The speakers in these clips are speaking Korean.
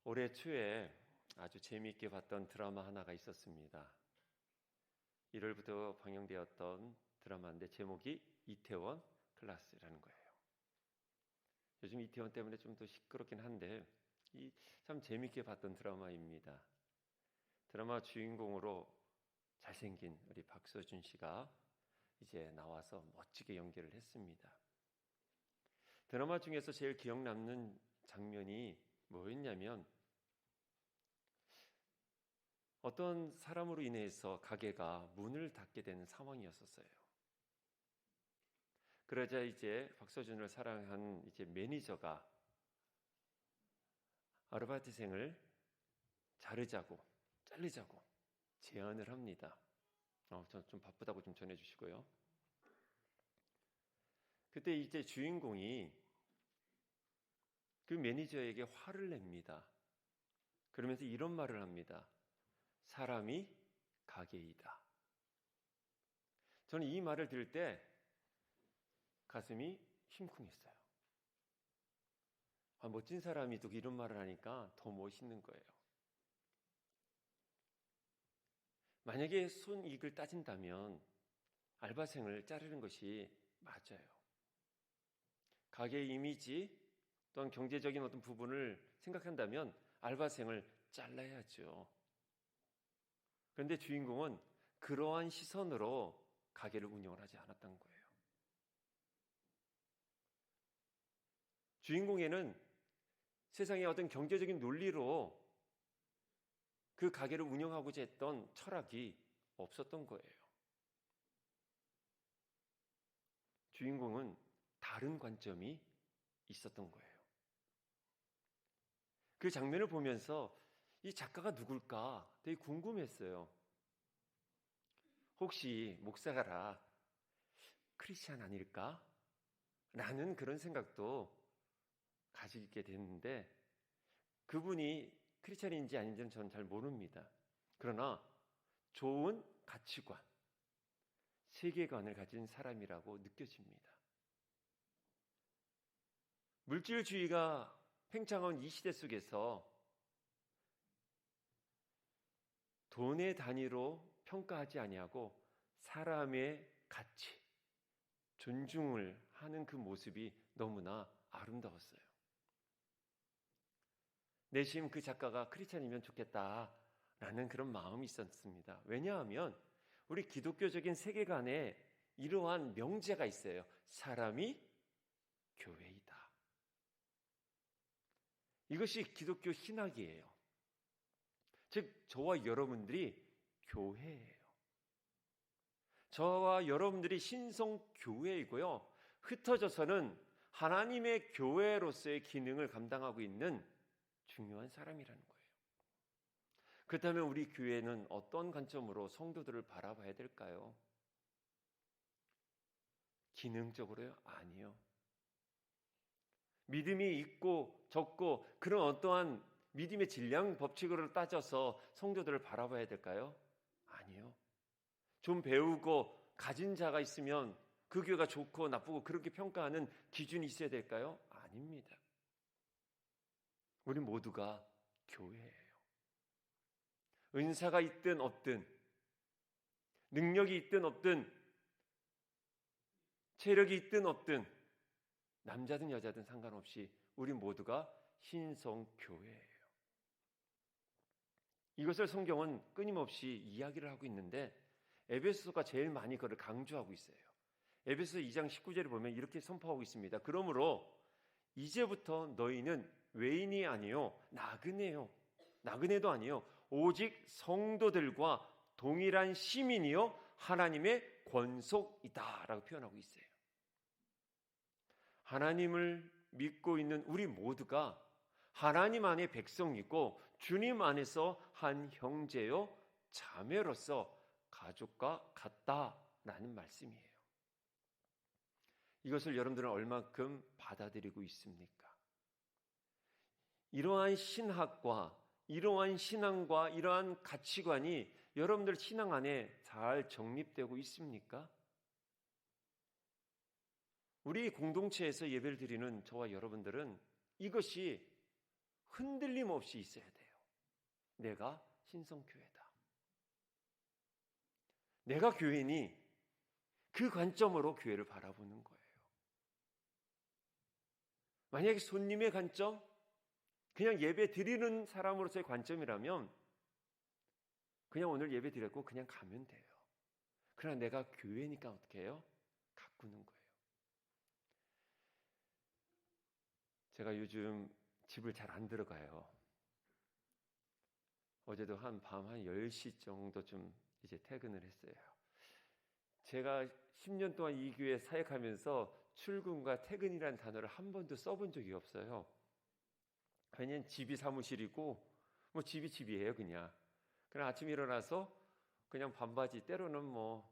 올해 초에 아주 재미있게 봤던 드라마 하나가 있었습니다. 1월부터 방영되었던 드라마인데 제목이 이태원 클라스라는 거예요. 요즘 이태원 때문에 좀 더 시끄럽긴 한데 참 재미있게 봤던 드라마입니다. 드라마 주인공으로 잘생긴 우리 박서준 씨가 이제 나와서 멋지게 연기를 했습니다. 드라마 중에서 제일 기억 남는 장면이 뭐였냐면 어떤 사람으로 인해서 가게가 문을 닫게 되는 상황이었었어요. 그러자 이제 박서준을 사랑한 이제 매니저가 아르바이트생을 자르자고 제안을 합니다. 저 좀 바쁘다고 좀 전해주시고요. 그때 이제 주인공이 그 매니저에게 화를 냅니다. 그러면서 이런 말을 합니다. 사람이 가게이다. 저는 이 말을 들을 때 가슴이 심쿵했어요. 멋진 사람이 또 이런 말을 하니까 더 멋있는 거예요. 만약에 손익을 따진다면 알바생을 자르는 것이 맞아요. 가게의 이미지 또한 경제적인 어떤 부분을 생각한다면 알바생을 잘라야죠. 그런데 주인공은 그러한 시선으로 가게를 운영을 하지 않았던 거예요. 주인공에는 세상의 어떤 경제적인 논리로 그 가게를 운영하고자 했던 철학이 없었던 거예요. 주인공은 다른 관점이 있었던 거예요. 그 장면을 보면서 이 작가가 누굴까 되게 궁금했어요. 혹시 목사가라 크리스찬 아닐까? 라는 그런 생각도 가지게 됐는데 그분이 크리스찬인지 아닌지는 저는 잘 모릅니다. 그러나 좋은 가치관, 세계관을 가진 사람이라고 느껴집니다. 물질주의가 팽창한 이 시대 속에서 돈의 단위로 평가하지 아니하고 사람의 가치, 존중을 하는 그 모습이 너무나 아름다웠어요. 내심 그 작가가 크리스찬이면 좋겠다라는 그런 마음이 있었습니다. 왜냐하면 우리 기독교적인 세계관에 이러한 명제가 있어요. 사람이 교회이다. 이것이 기독교 신학이에요. 즉 저와 여러분들이 교회예요. 저와 여러분들이 신성교회이고요. 흩어져서는 하나님의 교회로서의 기능을 감당하고 있는 중요한 사람이라는 거예요. 그렇다면 우리 교회는 어떤 관점으로 성도들을 바라봐야 될까요? 기능적으로요? 아니요. 믿음이 있고 적고 그런 어떠한 믿음의 질량 법칙으로 따져서 성도들을 바라봐야 될까요? 아니요. 좀 배우고 가진 자가 있으면 그 교회가 좋고 나쁘고 그렇게 평가하는 기준이 있어야 될까요? 아닙니다. 우리 모두가 교회예요. 은사가 있든 없든 능력이 있든 없든 체력이 있든 없든 남자든 여자든 상관없이 우리 모두가 신성교회예요. 이것을 성경은 끊임없이 이야기를 하고 있는데 에베소서가 제일 많이 그걸 강조하고 있어요. 에베소서 2장 19절을 보면 이렇게 선포하고 있습니다. 그러므로 이제부터 너희는 외인이 아니요 나그네도 아니요 오직 성도들과 동일한 시민이요 하나님의 권속이다 라고 표현하고 있어요. 하나님을 믿고 있는 우리 모두가 하나님 안의 백성이고 주님 안에서 한 형제요 자매로서 가족과 같다라는 말씀이에요. 이것을 여러분들은 얼마큼 받아들이고 있습니까? 이러한 신학과 이러한 신앙과 이러한 가치관이 여러분들 신앙 안에 잘 정립되고 있습니까? 우리 공동체에서 예배를 드리는 저와 여러분들은 이것이 흔들림 없이 있어야 돼요. 내가 신성교회다. 내가 교회니 그 관점으로 교회를 바라보는 거예요. 만약에 손님의 관점, 그냥 예배 드리는 사람으로서의 관점이라면 그냥 오늘 예배 드렸고 그냥 가면 돼요. 그러나 내가 교회니까 어떻게 해요? 가꾸는 거예요. 제가 요즘 집을 잘 안 들어가요. 어제도 밤 한 10시 정도쯤 이제 퇴근을 했어요. 제가 10년 동안 이 교회 사역하면서 출근과 퇴근이라는 단어를 한 번도 써본 적이 없어요. 왜냐면 집이 사무실이고 뭐 집이 집이에요 그냥. 그냥 아침에 일어나서 그냥 반바지 때로는 뭐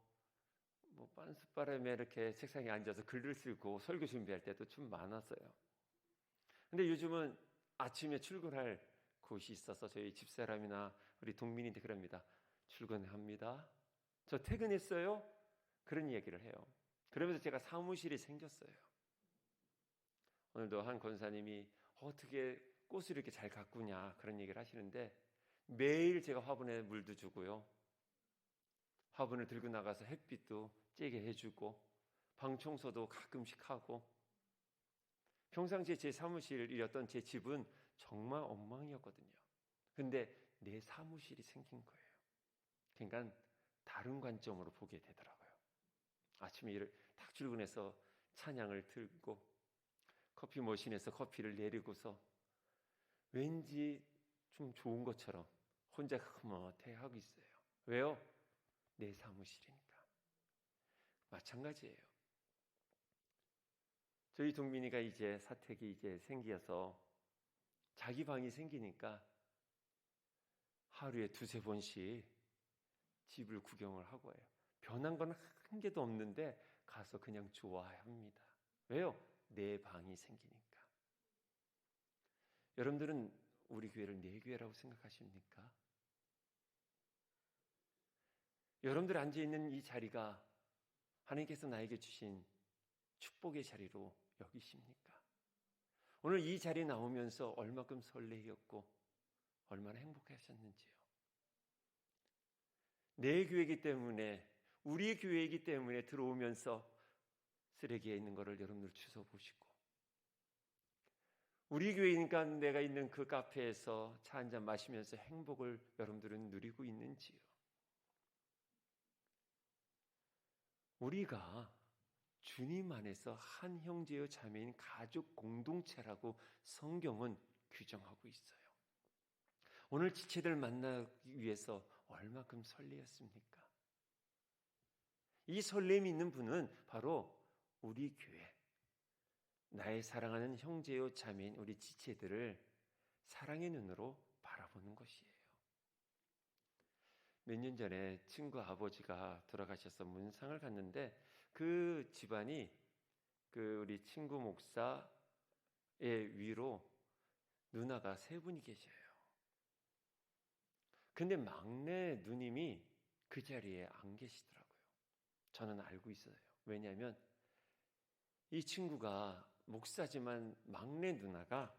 빤스바람에 이렇게 책상에 앉아서 글을 쓰고 설교 준비할 때도 좀 많았어요. 근데 요즘은 아침에 출근할 곳이 있어서 저희 집사람이나 우리 동민인데 그럽니다. 출근합니다. 저 퇴근했어요? 그런 얘기를 해요. 그러면서 제가 사무실이 생겼어요. 오늘도 한 권사님이 어떻게 꽃을 이렇게 잘 가꾸냐 그런 얘기를 하시는데 매일 제가 화분에 물도 주고요. 화분을 들고 나가서 햇빛도 쬐게 해주고 방 청소도 가끔씩 하고 평상시에 제 사무실이었던 제 집은 정말 엉망이었거든요. 근데 내 사무실이 생긴 거예요. 그러니까 다른 관점으로 보게 되더라고요. 아침에 딱 출근해서 찬양을 들고 커피 머신에서 커피를 내리고서 왠지 좀 좋은 것처럼 혼자 흐뭇해하고 있어요. 왜요? 내 사무실이니까. 마찬가지예요. 저희 동민이가 이제 사택이 이제 생겨서 자기 방이 생기니까 하루에 2-3번씩 집을 구경을 하고 해요. 변한 건 한 개도 없는데 가서 그냥 좋아합니다. 왜요? 내 방이 생기니까. 여러분들은 우리 교회를 내 교회라고 생각하십니까? 여러분들 앉아있는 이 자리가 하나님께서 나에게 주신 축복의 자리로 여기십니까? 오늘 이 자리에 나오면서 얼마큼 설레었고 얼마나 행복하셨는지요. 내 교회이기 때문에 우리 교회이기 때문에 들어오면서 쓰레기에 있는 것을 여러분들 주워 보시고 우리 교회니까 내가 있는 그 카페에서 차 한잔 마시면서 행복을 여러분들은 누리고 있는지요. 우리가 주님 안에서 한 형제여 자매인 가족 공동체라고 성경은 규정하고 있어요. 오늘 지체들 만나기 위해서 얼마큼 설레었습니까? 이 설렘이 있는 분은 바로 우리 교회, 나의 사랑하는 형제요 자매인 우리 지체들을 사랑의 눈으로 바라보는 것이에요. 몇 년 전에 친구 아버지가 돌아가셔서 문상을 갔는데 그 집안이 그 우리 친구 목사의 위로 누나가 3분이 계셔요. 근데 막내 누님이 그 자리에 안 계시더라고요. 저는 알고 있어요. 왜냐하면 이 친구가 목사지만 막내 누나가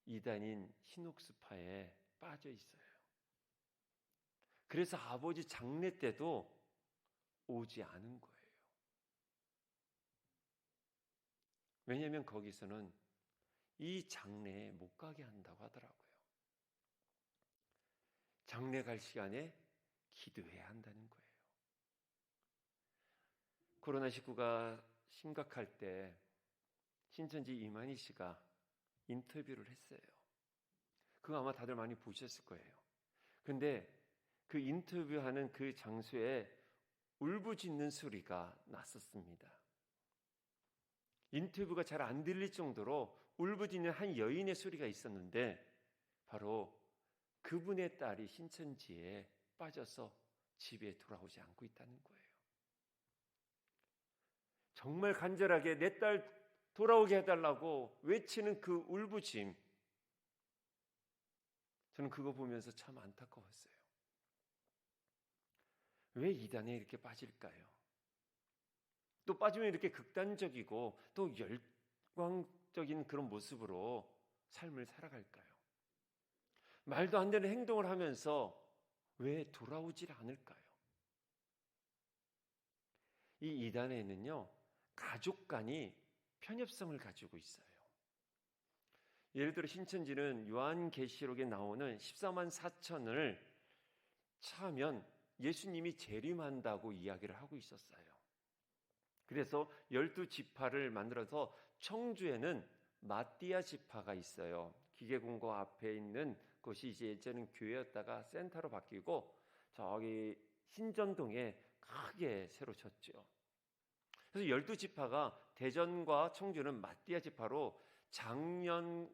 이단인 흰옥수파에 빠져 있어요. 그래서 아버지 장례 때도 오지 않은 거예요. 왜냐하면 거기서는 이 장례에 못 가게 한다고 하더라고요. 장례 갈 시간에 기도해야 한다는 거예요. 코로나19가 심각할 때 신천지 이만희 씨가 인터뷰를 했어요. 그거 아마 다들 많이 보셨을 거예요. 근데 그 인터뷰하는 그 장소에 울부짖는 소리가 났었습니다. 인터뷰가 잘 안 들릴 정도로 울부짖는 한 여인의 소리가 있었는데 바로 그분의 딸이 신천지에 빠져서 집에 돌아오지 않고 있다는 거예요. 정말 간절하게 내 딸 돌아오게 해달라고 외치는 그 울부짐, 저는 그거 보면서 참 안타까웠어요. 왜 이단에 이렇게 빠질까요? 또 빠지면 이렇게 극단적이고 또 열광적인 그런 모습으로 삶을 살아갈까요? 말도 안 되는 행동을 하면서 왜 돌아오질 않을까요? 이 이단에는요, 가족 간이 편협성을 가지고 있어요. 예를 들어 신천지는 요한계시록에 나오는 14만 4천을 차면 예수님이 재림한다고 이야기를 하고 있었어요. 그래서 12지파를 만들어서 청주에는 마띠아 지파가 있어요. 기계공고 앞에 있는 곳이 이제 예전엔 교회였다가 센터로 바뀌고 저기 신전동에 크게 새로 졌죠. 그래서 12지파가 대전과 청주는 마띠아 지파로 작년을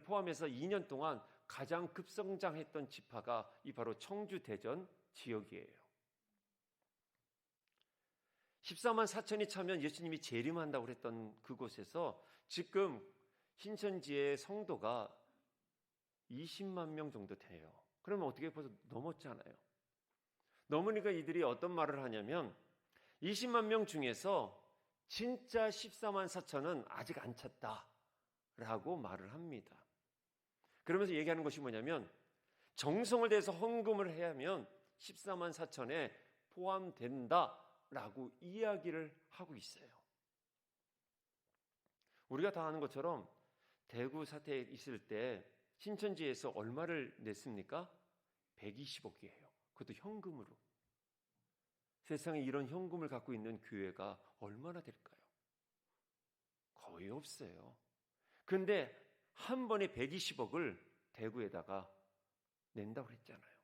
포함해서 2년 동안 가장 급성장했던 지파가 이 바로 청주 대전 지역이에요. 14만 4천이 차면 예수님이 재림한다고 그랬던 그곳에서 지금 신천지의 성도가 20만 명 정도 돼요. 그러면 어떻게 벌써 넘었잖아요. 넘으니까 이들이 어떤 말을 하냐면 20만 명 중에서 진짜 14만 4천은 아직 안 찼다라고 말을 합니다. 그러면서 얘기하는 것이 뭐냐면 정성을 다해서 헌금을 해야 하면 14만 4천에 포함된다라고 이야기를 하고 있어요. 우리가 다 아는 것처럼 대구 사태에 있을 때 신천지에서 얼마를 냈습니까? 120억이에요. 그것도 현금으로. 세상에 이런 현금을 갖고 있는 교회가 얼마나 될까요? 거의 없어요. 그런데 한 번에 120억을 대구에다가 낸다고 했잖아요.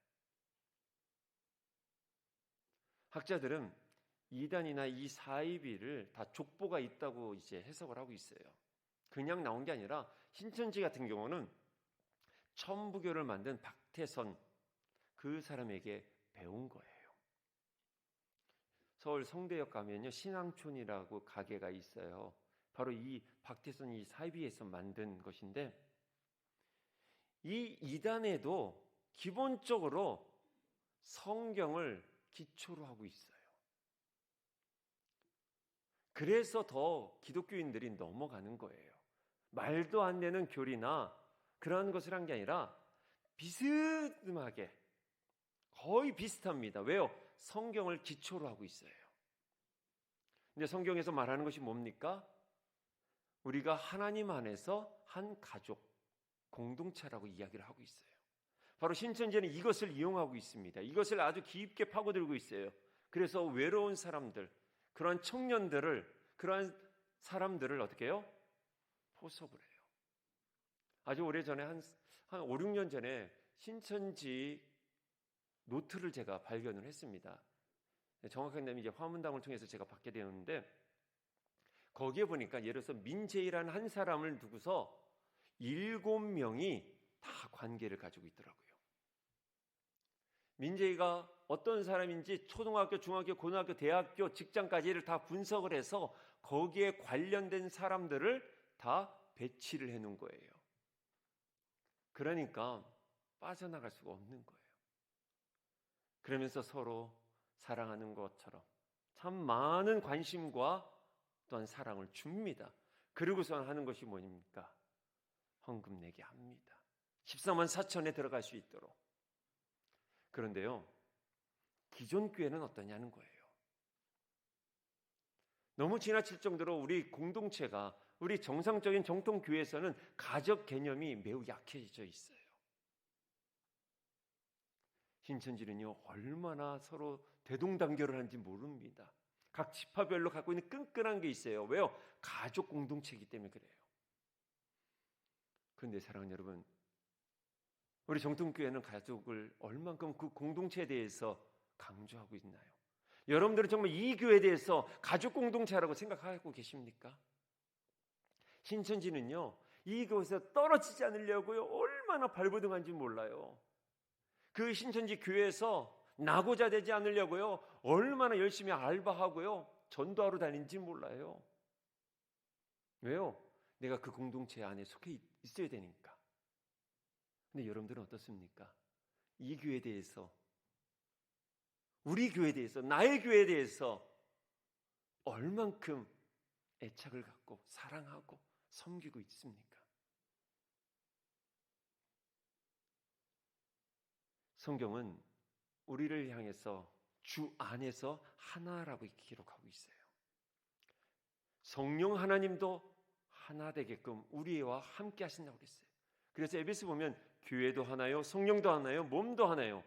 학자들은 이단이나 이 사이비를 다 족보가 있다고 이제 해석을 하고 있어요. 그냥 나온 게 아니라 신천지 같은 경우는 천부교를 만든 박태선 그 사람에게 배운 거예요. 서울 성대역 가면요 신앙촌이라고 가게가 있어요. 바로 이 박태선이 사이비에서 만든 것인데 이 이단에도 기본적으로 성경을 기초로 하고 있어요. 그래서 더 기독교인들이 넘어가는 거예요. 말도 안 되는 교리나 그런 것을 한 게 아니라 비스듬하게 거의 비슷합니다. 왜요? 성경을 기초로 하고 있어요. 근데 성경에서 말하는 것이 뭡니까? 우리가 하나님 안에서 한 가족, 공동체라고 이야기를 하고 있어요. 바로 신천지는 이것을 이용하고 있습니다. 이것을 아주 깊게 파고들고 있어요. 그래서 외로운 사람들, 그러한 청년들을, 그러한 사람들을 어떻게 해요? 포섭을 해요. 아주 오래전에 한 5, 6년 전에 신천지 노트를 제가 발견을 했습니다. 정확하게 이제 화문당을 통해서 제가 받게 되었는데 거기에 보니까 예를 들어서 민재이라는 한 사람을 두고서 7명이 다 관계를 가지고 있더라고요. 민재이가 어떤 사람인지 초등학교, 중학교, 고등학교, 대학교, 직장까지를 다 분석을 해서 거기에 관련된 사람들을 다 배치를 해놓은 거예요. 그러니까 빠져나갈 수가 없는 거예요. 그러면서 서로 사랑하는 것처럼 참 많은 관심과 또한 사랑을 줍니다. 그러고서 하는 것이 뭐입니까? 헌금 내게 합니다. 14만 4천에 들어갈 수 있도록. 그런데요, 기존 교회는 어떠냐는 거예요. 너무 지나칠 정도로 우리 공동체가, 우리 정상적인 정통 교회에서는 가족 개념이 매우 약해져 있어요. 신천지는요, 얼마나 서로 대동단결을 하는지 모릅니다. 각 지파별로 갖고 있는 끈끈한 게 있어요. 왜요? 가족 공동체이기 때문에 그래요. 그런데 사랑하는 여러분, 우리 정통교회는 가족을 얼만큼 그 공동체에 대해서 강조하고 있나요? 여러분들은 정말 이 교회에 대해서 가족 공동체라고 생각하고 계십니까? 신천지는요, 이 교회에서 떨어지지 않으려고요, 얼마나 발버둥한지 몰라요. 그 신천지 교회에서 나고자 되지 않으려고요, 얼마나 열심히 알바하고요, 전도하러 다니는지 몰라요. 왜요? 내가 그 공동체 안에 속해 있어야 되니까. 근데 여러분들은 어떻습니까? 이 교회에 대해서, 우리 교회에 대해서, 나의 교회에 대해서 얼만큼 애착을 갖고 사랑하고 섬기고 있습니까? 성경은 우리를 향해서 주 안에서 하나라고 기록하고 있어요. 성령 하나님도 하나 되게끔 우리와 함께 하신다고 그랬어요. 그래서 에베소 보면 교회도 하나요, 성령도 하나요, 몸도 하나요.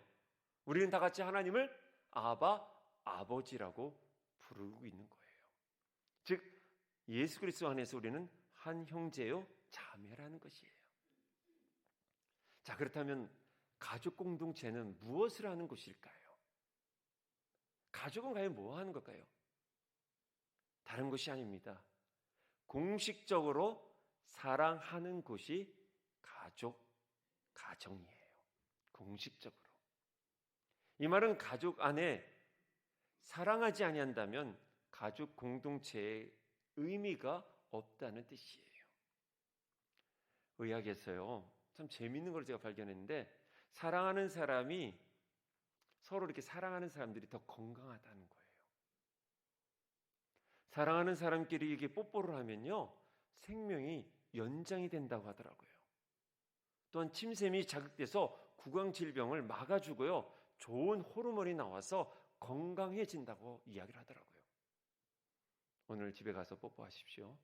우리는 다 같이 하나님을 아바, 아버지라고 부르고 있는 거예요. 즉 예수 그리스도 안에서 우리는 한 형제요 자매라는 것이에요. 자, 그렇다면 가족 공동체는 무엇을 하는 곳일까요? 가족은 과연 뭐 하는 걸까요? 다른 것이 아닙니다. 공식적으로 사랑하는 곳이 가정이에요. 공식적으로. 이 말은 가족 안에 사랑하지 아니한다면 가족 공동체의 의미가 없다는 뜻이에요. 의학에서요, 참 재미있는 걸 제가 발견했는데, 사랑하는 사람이 서로 이렇게 사랑하는 사람들이 더 건강하다는 거예요. 사랑하는 사람끼리 이게 뽀뽀를 하면요, 생명이 연장이 된다고 하더라고요. 또한 침샘이 자극돼서 구강질병을 막아주고요, 좋은 호르몬이 나와서 건강해진다고 이야기를 하더라고요. 오늘 집에 가서 뽀뽀하십시오.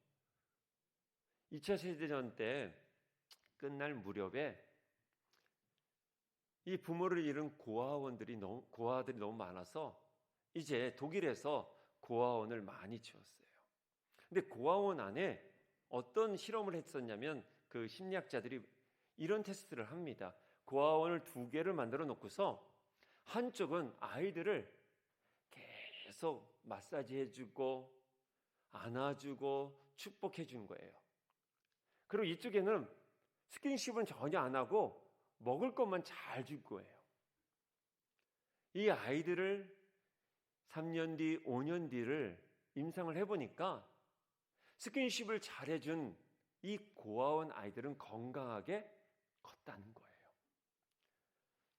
2차 세계대전 때 끝날 무렵에 이 부모를 잃은 고아들이 너무 많아서 이제 독일에서 고아원을 많이 지었어요. 근데 고아원 안에 어떤 실험을 했었냐면 그 심리학자들이 이런 테스트를 합니다. 고아원을 2개를 만들어 놓고서 한쪽은 아이들을 계속 마사지해주고 안아주고 축복해준 거예요. 그리고 이쪽에는 스킨십은 전혀 안 하고 먹을 것만 잘 줄 거예요. 이 아이들을 3년 뒤, 5년 뒤를 임상을 해보니까 스킨십을 잘해준 이 고아원 아이들은 건강하게 컸다는 거예요.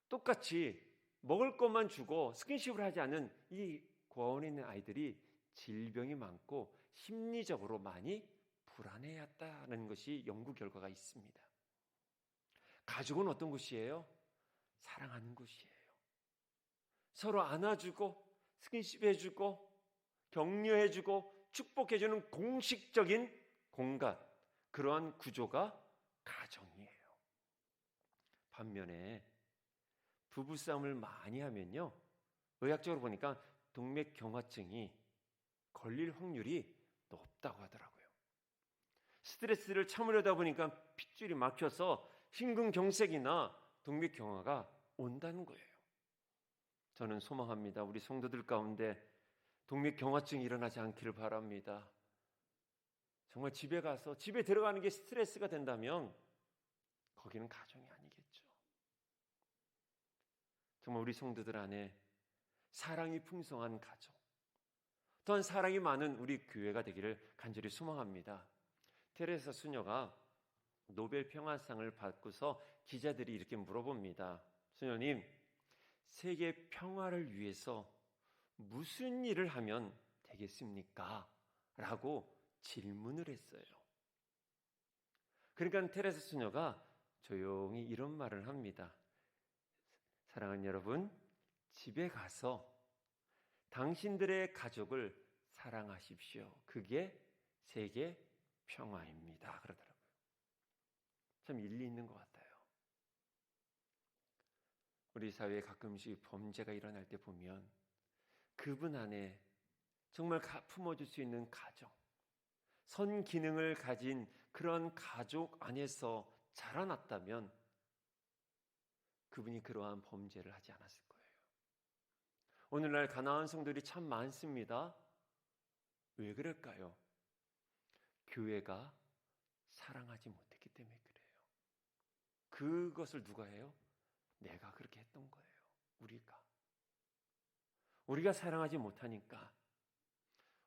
똑같이 먹을 것만 주고 스킨십을 하지 않은 이 고아원에 있는 아이들이 질병이 많고 심리적으로 많이 불안해했다는 것이 연구 결과가 있습니다. 가족은 어떤 곳이에요? 사랑하는 곳이에요. 서로 안아주고 스킨십 해주고 격려해주고 축복해주는 공식적인 공간, 그러한 구조가 가정이에요. 반면에 부부싸움을 많이 하면요, 의학적으로 보니까 동맥경화증이 걸릴 확률이 높다고 하더라고요. 스트레스를 참으려다 보니까 핏줄이 막혀서 심근경색이나 동맥경화가 온다는 거예요. 저는 소망합니다. 우리 성도들 가운데 동맥경화증이 일어나지 않기를 바랍니다. 정말 집에 가서 집에 들어가는 게 스트레스가 된다면 거기는 가정이 아니겠죠. 정말 우리 성도들 안에 사랑이 풍성한 가정, 또한 사랑이 많은 우리 교회가 되기를 간절히 소망합니다. 테레사 수녀가 노벨 평화상을 받고서 기자들이 이렇게 물어봅니다. 수녀님, 세계 평화를 위해서 무슨 일을 하면 되겠습니까? 라고 질문을 했어요. 그러니까 테레사 수녀가 조용히 이런 말을 합니다. 사랑하는 여러분, 집에 가서 당신들의 가족을 사랑하십시오. 그게 세계 평화입니다. 그러더라고요. 참 일리 있는 것 같아요. 우리 사회에 가끔씩 범죄가 일어날 때 보면 그분 안에 정말 품어줄 수 있는 가정, 선 기능을 가진 그런 가족 안에서 자라났다면 그분이 그러한 범죄를 하지 않았을 거예요. 오늘날 가난한 성도들이 참 많습니다. 왜 그럴까요? 교회가 사랑하지 못했기 때문에 그래요. 그것을 누가 해요? 내가 그렇게 했던 거예요. 우리가 사랑하지 못하니까.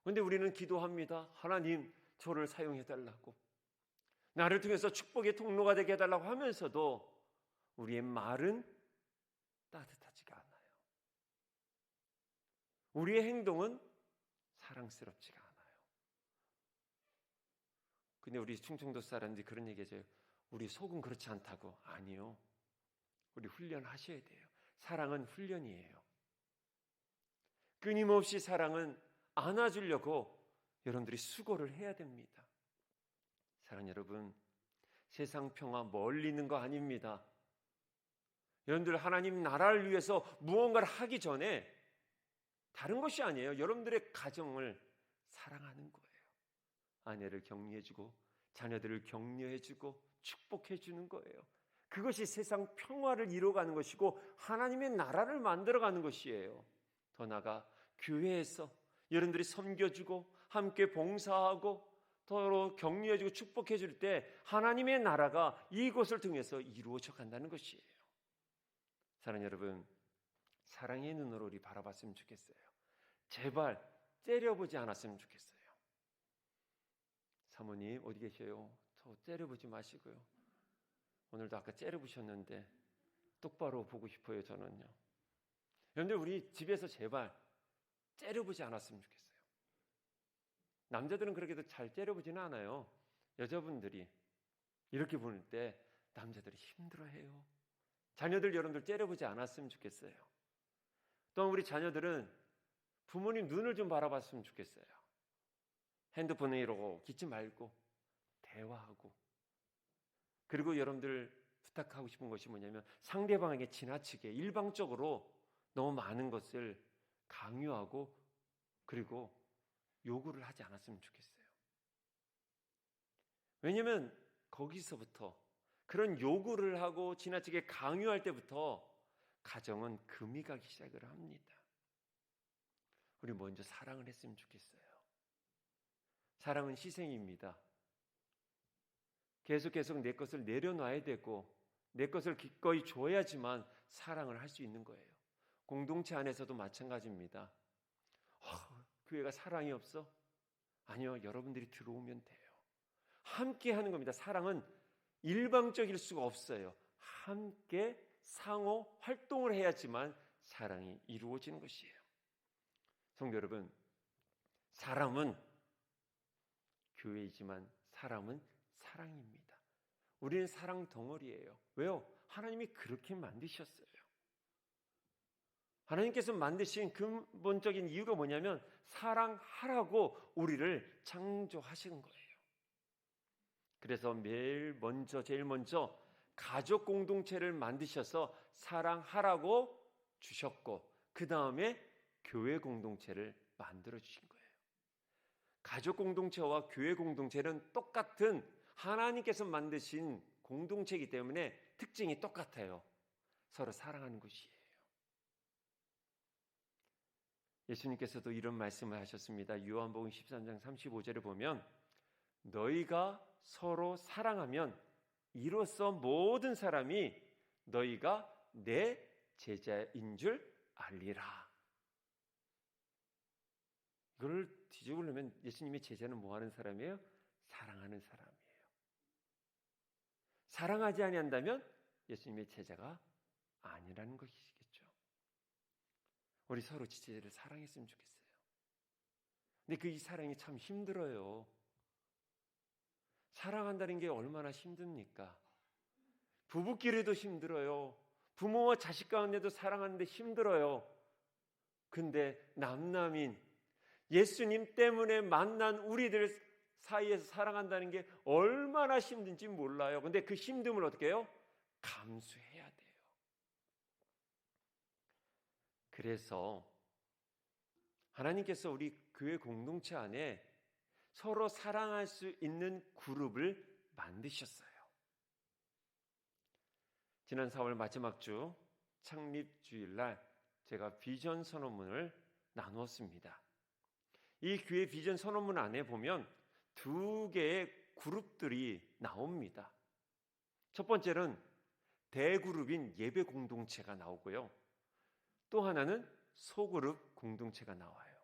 그런데 우리는 기도합니다. 하나님, 저를 사용해달라고, 나를 통해서 축복의 통로가 되게 해달라고 하면서도 우리의 말은 따뜻하지가 않아요. 우리의 행동은 사랑스럽지가 않아요. 근데 우리 충청도 사람들이 그런 얘기해줘요. 우리 속은 그렇지 않다고. 아니요. 우리 훈련하셔야 돼요. 사랑은 훈련이에요. 끊임없이 사랑은 안아주려고 여러분들이 수고를 해야 됩니다. 사랑 여러분, 세상 평화 멀리 있는 거 아닙니다. 여러분들 하나님 나라를 위해서 무언가를 하기 전에 다른 것이 아니에요. 여러분들의 가정을 사랑하는 거예요. 아내를 격려해주고 자녀들을 격려해주고 축복해주는 거예요. 그것이 세상 평화를 이루어가는 것이고 하나님의 나라를 만들어가는 것이에요. 더 나아가 교회에서 여러분들이 섬겨주고 함께 봉사하고 서로 격려해주고 축복해줄 때 하나님의 나라가 이곳을 통해서 이루어져 간다는 것이에요. 사랑하는 여러분, 사랑의 눈으로 우리 바라봤으면 좋겠어요. 제발 째려보지 않았으면 좋겠어요. 사모님 어디 계셔요? 저 째려보지 마시고요. 오늘도 아까 째려보셨는데 똑바로 보고 싶어요. 저는요. 여러분들 우리 집에서 제발 째려보지 않았으면 좋겠어요. 남자들은 그렇게도 잘 째려보지는 않아요. 여자분들이 이렇게 보는 때 남자들이 힘들어해요. 자녀들 여러분들 째려보지 않았으면 좋겠어요. 또 우리 자녀들은 부모님 눈을 좀 바라봤으면 좋겠어요. 핸드폰에 이러고 기치 말고 대화하고, 그리고 여러분들 부탁하고 싶은 것이 뭐냐면 상대방에게 지나치게 일방적으로 너무 많은 것을 강요하고 그리고 요구를 하지 않았으면 좋겠어요. 왜냐하면 거기서부터 그런 요구를 하고 지나치게 강요할 때부터 가정은 금이 가기 시작을 합니다. 우리 먼저 사랑을 했으면 좋겠어요. 사랑은 희생입니다. 계속 내 것을 내려놔야 되고 내 것을 기꺼이 줘야지만 사랑을 할 수 있는 거예요. 공동체 안에서도 마찬가지입니다. 교회가 사랑이 없어? 아니요, 여러분들이 들어오면 돼요. 함께 하는 겁니다. 사랑은 일방적일 수가 없어요. 함께 상호 활동을 해야지만 사랑이 이루어지는 것이에요. 성도 여러분, 사람은 교회이지만 사람은 사랑입니다. 우리는 사랑 덩어리예요. 왜요? 하나님이 그렇게 만드셨어요. 하나님께서 만드신 근본적인 이유가 뭐냐면 사랑하라고 우리를 창조하신 거예요. 그래서 제일 먼저 가족 공동체를 만드셔서 사랑하라고 주셨고 그 다음에 교회 공동체를 만들어 주신 거예요. 가족 공동체와 교회 공동체는 똑같은 하나님께서 만드신 공동체이기 때문에 특징이 똑같아요. 서로 사랑하는 것이에요. 예수님께서도 이런 말씀을 하셨습니다. 요한복음 13장 35절에 보면 너희가 서로 사랑하면 이로써 모든 사람이 너희가 내 제자인 줄 알리라. 이걸 뒤집으려면 예수님의 제자는 뭐 하는 사람이에요? 사랑하는 사람이에요. 사랑하지 아니한다면 예수님의 제자가 아니라는 것이겠죠. 우리 서로 지체를 사랑했으면 좋겠어요. 근데 이 사랑이 참 힘들어요. 사랑한다는 게 얼마나 힘듭니까? 부부끼리도 힘들어요. 부모와 자식 가운데도 사랑하는데 힘들어요. 근데 남남인 예수님 때문에 만난 우리들 사이에서 사랑한다는 게 얼마나 힘든지 몰라요. 근데 그 힘듦을 어떻게 해요? 감수해야 돼요. 그래서 하나님께서 우리 교회 공동체 안에 서로 사랑할 수 있는 그룹을 만드셨어요. 지난 4월 마지막 주 창립주일날 제가 비전 선언문을 나누었습니다. 이 교회 비전 선언문 안에 보면 두 개의 그룹들이 나옵니다. 첫 번째는 대그룹인 예배 공동체가 나오고요. 또 하나는 소그룹 공동체가 나와요.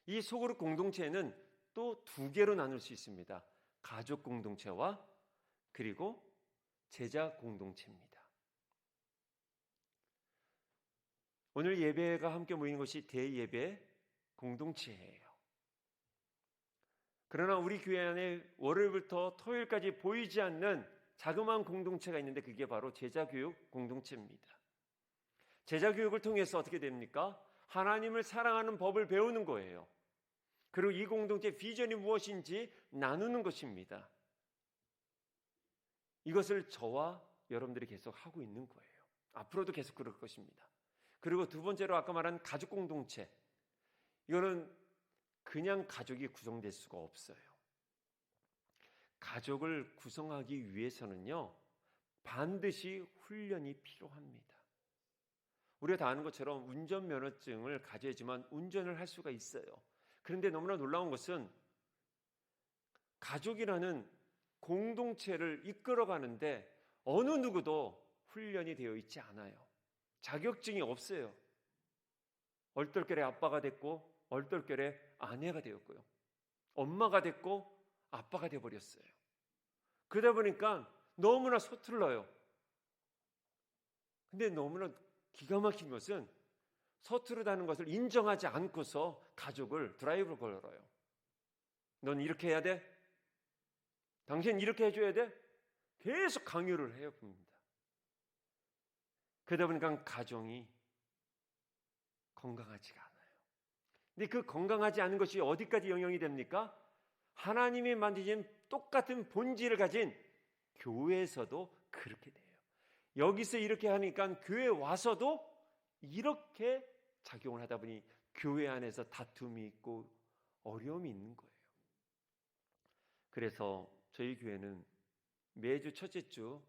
이 소그룹 공동체는 또 두 개로 나눌 수 있습니다. 가족 공동체와 그리고 제자 공동체입니다. 오늘 예배가 함께 모인 것이 대예배 공동체예요. 그러나 우리 교회 안에 월요일부터 토요일까지 보이지 않는 자그마한 공동체가 있는데 그게 바로 제자교육 공동체입니다. 제자교육을 통해서 어떻게 됩니까? 하나님을 사랑하는 법을 배우는 거예요. 그리고 이 공동체의 비전이 무엇인지 나누는 것입니다. 이것을 저와 여러분들이 계속 하고 있는 거예요. 앞으로도 계속 그럴 것입니다. 그리고 두 번째로 아까 말한 가족 공동체. 이거는 그냥 가족이 구성될 수가 없어요. 가족을 구성하기 위해서는요, 반드시 훈련이 필요합니다. 우리가 다 아는 것처럼 운전면허증을 가져야지만 운전을 할 수가 있어요. 그런데 너무나 놀라운 것은 가족이라는 공동체를 이끌어가는데 어느 누구도 훈련이 되어 있지 않아요. 자격증이 없어요. 얼떨결에 아빠가 됐고 얼떨결에 아내가 되었고요. 엄마가 됐고 아빠가 되어버렸어요. 그러다 보니까 너무나 서툴러요. 근데 너무나 기가 막힌 것은 서투르다는 것을 인정하지 않고서 가족을 드라이브를 걸어요. 넌 이렇게 해야 돼? 당신 이렇게 해줘야 돼? 계속 강요를 해요. 그러다 보니까 가정이 건강하지가 않아요. 근데 그 건강하지 않은 것이 어디까지 영향이 됩니까? 하나님이 만드신 똑같은 본질을 가진 교회에서도 그렇게 돼요. 여기서 이렇게 하니까 교회 와서도 이렇게 작용을 하다 보니 교회 안에서 다툼이 있고 어려움이 있는 거예요. 그래서 저희 교회는 매주 첫째 주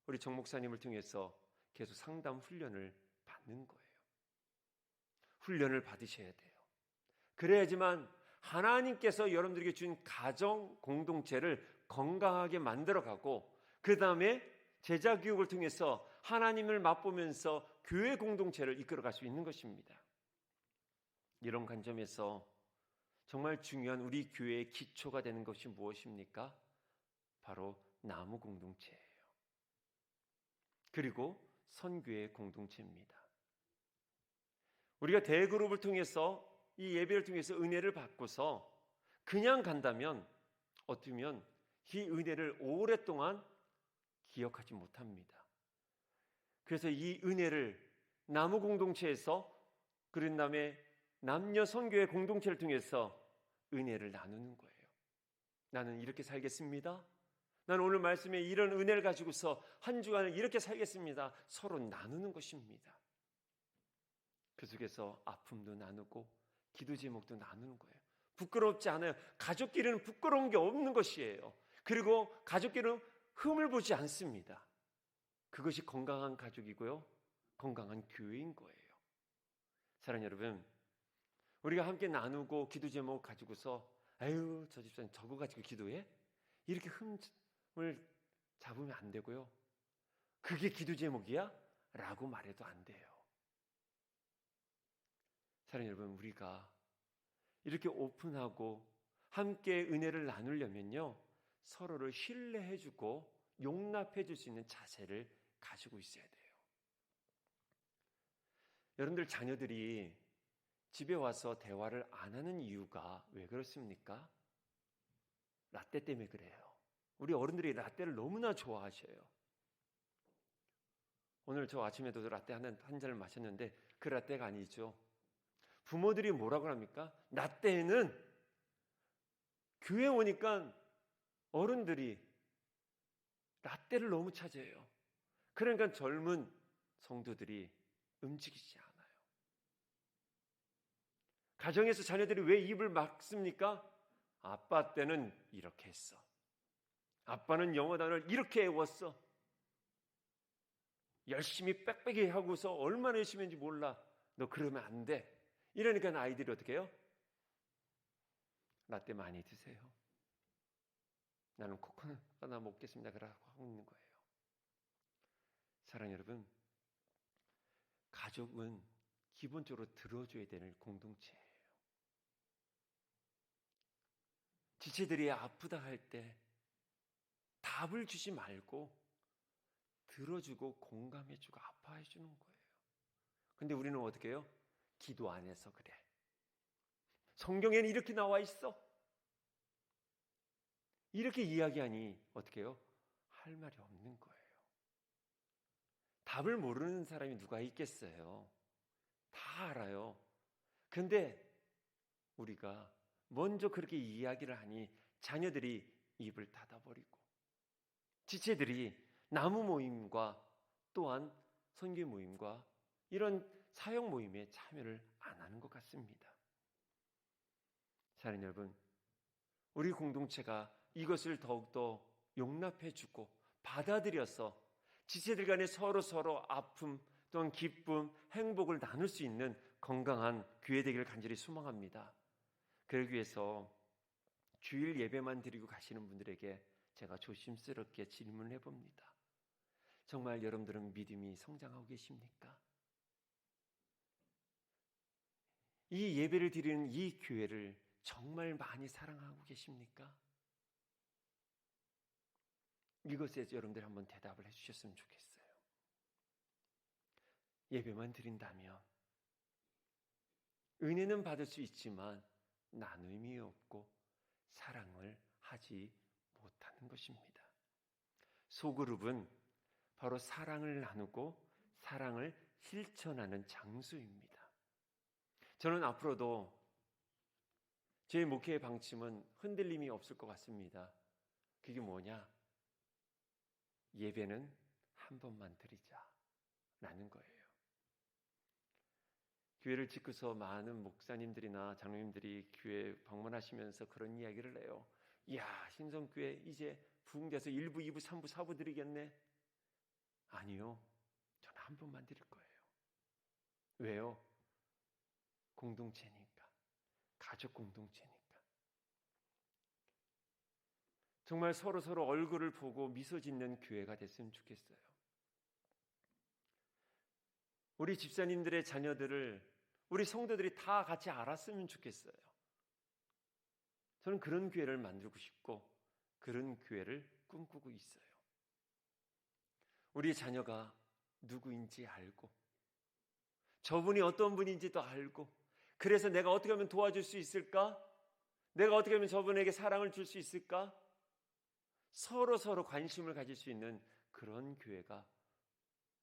우리 정 목사님을 통해서 계속 상담 훈련을 받는 거예요. 훈련을 받으셔야 돼요. 그래야지만 하나님께서 여러분들에게 준 가정 공동체를 건강하게 만들어가고 그 다음에 제자 교육을 통해서 하나님을 맛보면서 교회 공동체를 이끌어갈 수 있는 것입니다. 이런 관점에서 정말 중요한 우리 교회의 기초가 되는 것이 무엇입니까? 바로 나무 공동체예요. 그리고 선교의 공동체입니다. 우리가 대그룹을 통해서 이 예배를 통해서 은혜를 받고서 그냥 간다면 어쩌면 이 은혜를 오랫동안 기억하지 못합니다. 그래서 이 은혜를 나무 공동체에서 그런 다음에 남녀 선교의 공동체를 통해서 은혜를 나누는 거예요. 나는 이렇게 살겠습니다. 나는 오늘 말씀에 이런 은혜를 가지고서 한 주간을 이렇게 살겠습니다. 서로 나누는 것입니다. 그 속에서 아픔도 나누고 기도 제목도 나누는 거예요. 부끄럽지 않아요. 가족끼리는 부끄러운 게 없는 것이에요. 그리고 가족끼리는 흠을 보지 않습니다. 그것이 건강한 가족이고요. 건강한 교회인 거예요. 사랑하는 여러분, 우리가 함께 나누고 기도 제목 가지고서 아유 저 집사님 저거 가지고 기도해? 이렇게 흠을 잡으면 안 되고요. 그게 기도 제목이야? 라고 말해도 안 돼요. 사랑하는 여러분, 우리가 이렇게 오픈하고 함께 은혜를 나누려면요, 서로를 신뢰해주고 용납해줄 수 있는 자세를 가지고 있어야 돼요. 여러분들 자녀들이 집에 와서 대화를 안 하는 이유가 왜 그렇습니까? 라떼 때문에 그래요. 우리 어른들이 라떼를 너무나 좋아하셔요. 오늘 저 아침에도 라떼 한 잔을 마셨는데 그 라떼가 아니죠. 부모들이 뭐라고 합니까? 라떼는 교회 오니까 어른들이 라떼를 너무 찾아요. 그러니까 젊은 성도들이 움직이지 않아요. 가정에서 자녀들이 왜 입을 막습니까? 아빠 때는 이렇게 했어. 아빠는 영어 단어를 이렇게 외웠어. 열심히 빽빽이 하고서 얼마나 열심히 했는지 몰라. 너 그러면 안 돼. 이러니까 아이들이 어떻게 해요? 라떼 많이 드세요. 나는 코코넛 하나 먹겠습니다. 그러고 하고 있는 거예요. 사랑하는 여러분, 가족은 기본적으로 들어줘야 되는 공동체예요. 지체들이 아프다 할 때 답을 주지 말고 들어주고 공감해주고 아파해주는 거예요. 근데 우리는 어떻게 해요? 기도 안 해서 그래. 성경에는 이렇게 나와 있어. 이렇게 이야기하니 어떻게 해요? 할 말이 없는 거예요. 답을 모르는 사람이 누가 있겠어요? 다 알아요. 근데 우리가 먼저 그렇게 이야기를 하니 자녀들이 입을 닫아버리고 지체들이 나무 모임과 또한 선교 모임과 이런 사역 모임에 참여를 안 하는 것 같습니다. 사랑하는 여러분, 우리 공동체가 이것을 더욱더 용납해주고 받아들여서 지체들 간에 서로 아픔 또는 기쁨, 행복을 나눌 수 있는 건강한 교회 되기를 간절히 소망합니다. 그러기 위해서 주일 예배만 드리고 가시는 분들에게 제가 조심스럽게 질문을 해봅니다. 정말 여러분들은 믿음이 성장하고 계십니까? 이 예배를 드리는 이 교회를 정말 많이 사랑하고 계십니까? 이것에 여러분들 한번 대답을 해주셨으면 좋겠어요. 예배만 드린다면 은혜는 받을 수 있지만 나눔이 없고 사랑을 하지 못하는 것입니다. 소그룹은 바로 사랑을 나누고 사랑을 실천하는 장소입니다. 저는 앞으로도 제 목회의 방침은 흔들림이 없을 것 같습니다. 그게 뭐냐? 예배는 한 번만 드리자라는 거예요. 교회를 짓고서 많은 목사님들이나 장로님들이 교회 방문하시면서 그런 이야기를 해요. 이야, 신성교회 이제 부흥돼서 1부, 2부, 3부, 4부 드리겠네? 아니요. 저는 한 번만 드릴 거예요. 왜요? 공동체니까. 가족 공동체니까. 정말 서로 얼굴을 보고 미소 짓는 교회가 됐으면 좋겠어요. 우리 집사님들의 자녀들을 우리 성도들이 다 같이 알았으면 좋겠어요. 저는 그런 교회를 만들고 싶고 그런 교회를 꿈꾸고 있어요. 우리 자녀가 누구인지 알고 저분이 어떤 분인지도 알고 그래서 내가 어떻게 하면 도와줄 수 있을까? 내가 어떻게 하면 저분에게 사랑을 줄 수 있을까? 서로 관심을 가질 수 있는 그런 교회가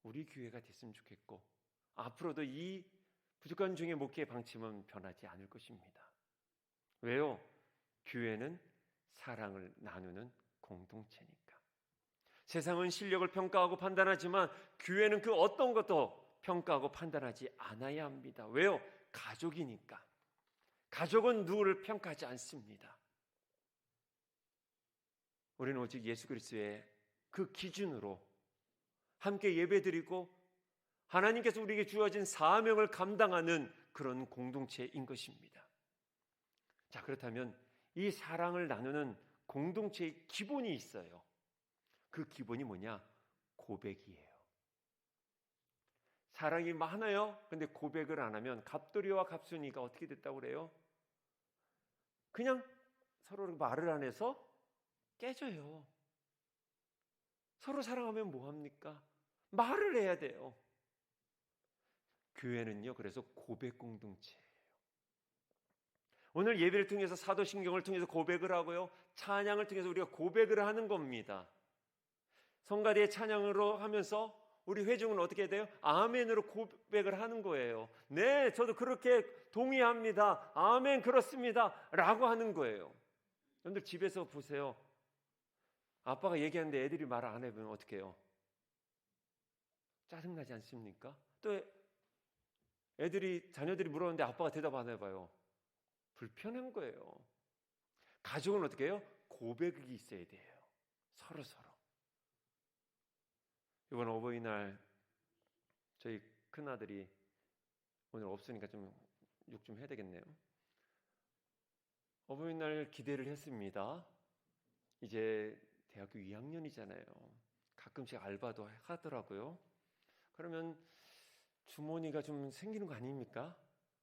우리 교회가 됐으면 좋겠고 앞으로도 이 부족한 중의 목회의 방침은 변하지 않을 것입니다. 왜요? 교회는 사랑을 나누는 공동체니까. 세상은 실력을 평가하고 판단하지만 교회는 그 어떤 것도 평가하고 판단하지 않아야 합니다. 왜요? 가족이니까. 가족은 누구를 평가하지 않습니다. 우리는 오직 예수 그리스도의 그 기준으로 함께 예배드리고 하나님께서 우리에게 주어진 사명을 감당하는 그런 공동체인 것입니다. 자, 그렇다면 이 사랑을 나누는 공동체의 기본이 있어요. 그 기본이 뭐냐? 고백이에요. 사랑이 많아요. 근데 고백을 안 하면 갑돌이와 갑순이가 어떻게 됐다고 그래요? 그냥 서로 말을 안 해서 깨져요. 서로 사랑하면 뭐합니까? 말을 해야 돼요. 교회는요, 그래서 고백 공동체예요. 오늘 예배를 통해서 사도신경을 통해서 고백을 하고요, 찬양을 통해서 우리가 고백을 하는 겁니다. 성가대의 찬양으로 하면서 우리 회중은 어떻게 돼요? 아멘으로 고백을 하는 거예요. 네, 저도 그렇게 동의합니다. 아멘, 그렇습니다. 라고 하는 거예요. 여러분들 집에서 보세요. 아빠가 얘기하는데 애들이 말 안 해보면 어떻게 해요? 짜증나지 않습니까? 또 자녀들이 물었는데 아빠가 대답 안 해봐요. 불편한 거예요. 가족은 어떻게 해요? 고백이 있어야 돼요. 서로. 이번 어버이날 저희 큰아들이 오늘 없으니까 좀 욕 좀 해야 되겠네요. 어버이날 기대를 했습니다. 이제 대학교 2학년이잖아요. 가끔씩 알바도 하더라고요. 그러면 주머니가 좀 생기는 거 아닙니까?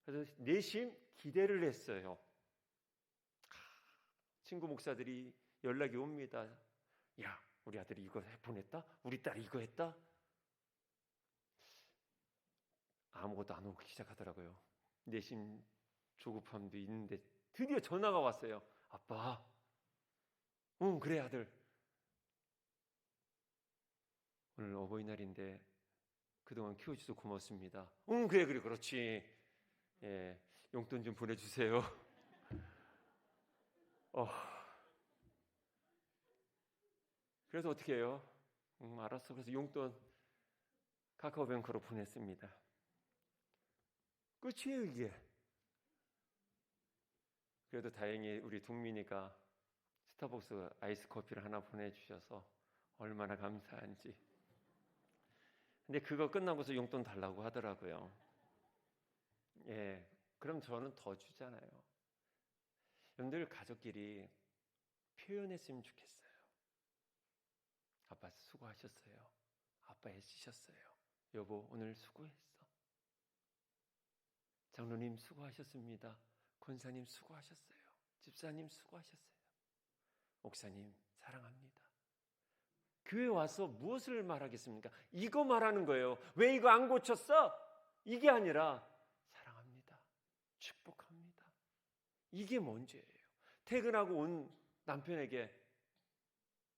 그래서 내심 기대를 했어요. 친구 목사들이 연락이 옵니다. 야, 우리 아들이 이거 보냈다? 우리 딸이 이거 했다? 아무것도 안 오기 시작하더라고요. 내심 조급함도 있는데 드디어 전화가 왔어요. 아빠, 응, 그래 아들. 오늘 어버이날인데 그동안 키워주셔서 고맙습니다. 그래 그렇지. 예, 용돈 좀 보내주세요. 그래서 어떻게 해요? 알았어. 그래서 용돈 카카오뱅크로 보냈습니다. 끝이에요 이게. 그래도 다행히 우리 동민이가 스타벅스 아이스 커피를 하나 보내주셔서 얼마나 감사한지. 근데 그거 끝나고서 용돈 달라고 하더라고요. 예, 그럼 저는 더 주잖아요. 여러분들 가족끼리 표현했으면 좋겠어요. 아빠 수고하셨어요. 아빠 애쓰셨어요. 여보 오늘 수고했어. 장로님 수고하셨습니다. 권사님 수고하셨어요. 집사님 수고하셨어요. 목사님 사랑합니다. 교회 와서 무엇을 말하겠습니까? 이거 말하는 거예요. 왜 이거 안 고쳤어? 이게 아니라 사랑합니다. 축복합니다. 이게 먼저예요. 퇴근하고 온 남편에게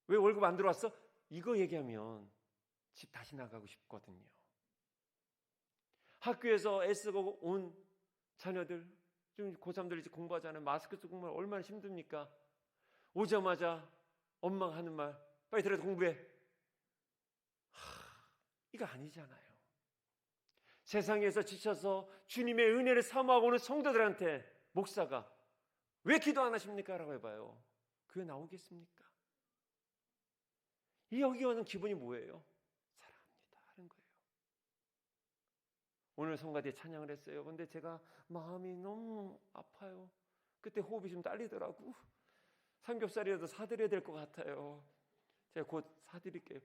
왜 월급 안 들어왔어? 이거 얘기하면 집 다시 나가고 싶거든요. 학교에서 애쓰고 온 자녀들, 좀 고3들 이제 공부하잖아요. 마스크 쓰고 공부하면 얼마나 힘듭니까? 오자마자 엄마가 하는 말, 빨리 들어서 공부해. 이거 아니잖아요. 세상에서 지쳐서 주님의 은혜를 사모하고 오는 성도들한테 목사가 왜 기도 안 하십니까? 라고 해봐요. 그게 나오겠습니까? 여기 오는 기분이 뭐예요? 사랑합니다 하는 거예요. 오늘 성가대에 찬양을 했어요. 그런데 제가 마음이 너무 아파요. 그때 호흡이 좀 딸리더라고. 삼겹살이라도 사드려야 될 것 같아요. 제가 곧 사드릴게요.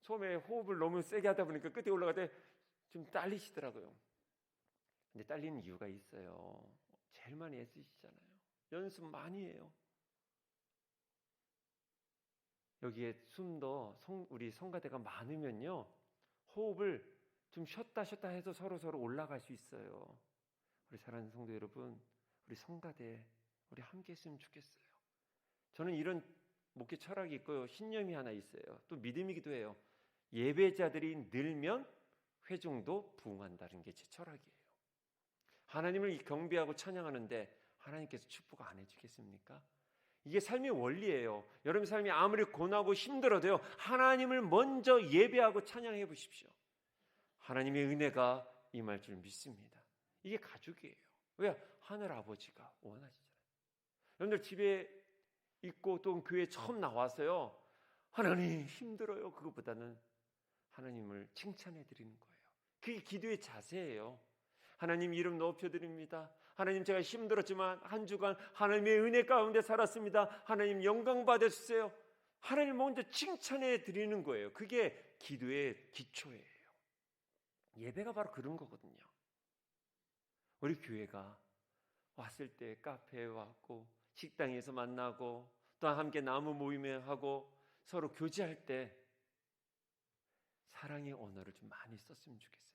처음에 호흡을 너무 세게 하다 보니까 끝에 올라갈 때 좀 딸리시더라고요. 근데 딸리는 이유가 있어요. 제일 많이 애쓰시잖아요. 연습 많이 해요. 여기에 숨도 우리 성가대가 많으면요, 호흡을 좀 쉬었다 해서 서로 올라갈 수 있어요. 우리 사랑하는 성도 여러분, 우리 성가대 우리 함께 했으면 좋겠어요. 저는 이런 목회 철학이 있고요, 신념이 하나 있어요. 또 믿음이기도 해요. 예배자들이 늘면 회중도 부흥한다는 게 제 철학이에요. 하나님을 경배하고 찬양하는데 하나님께서 축복 안 해주겠습니까? 이게 삶의 원리예요. 여러분 삶이 아무리 고나고 힘들어도요, 하나님을 먼저 예배하고 찬양해 보십시오. 하나님의 은혜가 임할 줄 믿습니다. 이게 가족이에요. 왜? 하늘 아버지가 원하시잖아요. 여러분들 집에 있고 또 교회 처음 나와서요, 하나님 힘들어요. 그것보다는 하나님을 칭찬해 드리는 거예요. 그게 기도의 자세예요. 하나님 이름 높여드립니다. 하나님 제가 힘들었지만 한 주간 하나님의 은혜 가운데 살았습니다. 하나님 영광 받으세요. 하나님 먼저 칭찬해 드리는 거예요. 그게 기도의 기초예요. 예배가 바로 그런 거거든요. 우리 교회가 왔을 때 카페에 왔고 식당에서 만나고 또 함께 나무 모임에 하고 서로 교제할 때 사랑의 언어를 좀 많이 썼으면 좋겠어요.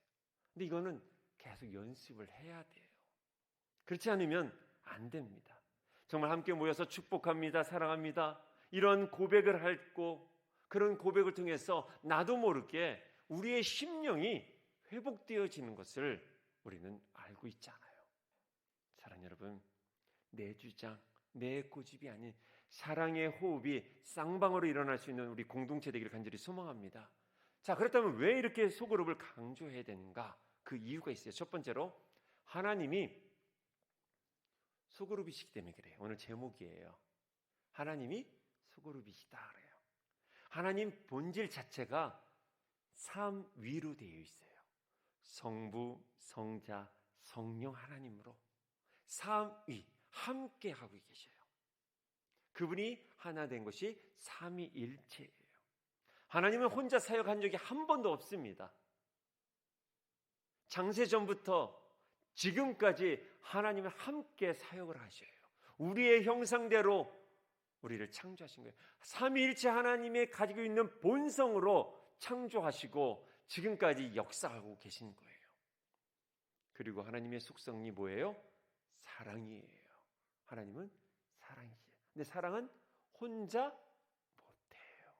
근데 이거는 계속 연습을 해야 돼요. 그렇지 않으면 안 됩니다. 정말 함께 모여서 축복합니다, 사랑합니다, 이런 고백을 하고 그런 고백을 통해서 나도 모르게 우리의 심령이 회복되어지는 것을 우리는 알고 있잖아요. 사랑 여러분, 내 주장, 내 고집이 아닌 사랑의 호흡이 쌍방으로 일어날 수 있는 우리 공동체 되기를 간절히 소망합니다. 자, 그렇다면 왜 이렇게 소그룹을 강조해야 되는가? 그 이유가 있어요. 첫 번째로 하나님이 소그룹이시기 때문에 그래요. 오늘 제목이에요. 하나님이 소그룹이시다 그래요. 하나님 본질 자체가 삼위로 되어 있어요. 성부, 성자, 성령 하나님으로 삼위 함께 하고 계셔요. 그분이 하나 된 것이 삼위일체예요. 하나님은 혼자 사역한 적이 한 번도 없습니다. 창세전부터 지금까지 하나님은 함께 사역을 하셔요. 우리의 형상대로 우리를 창조하신 거예요. 삼위일체 하나님의 가지고 있는 본성으로 창조하시고 지금까지 역사하고 계신 거예요. 그리고 하나님의 속성이 뭐예요? 사랑이에요. 하나님은 사랑이시죠. 근데 사랑은 혼자 못해요.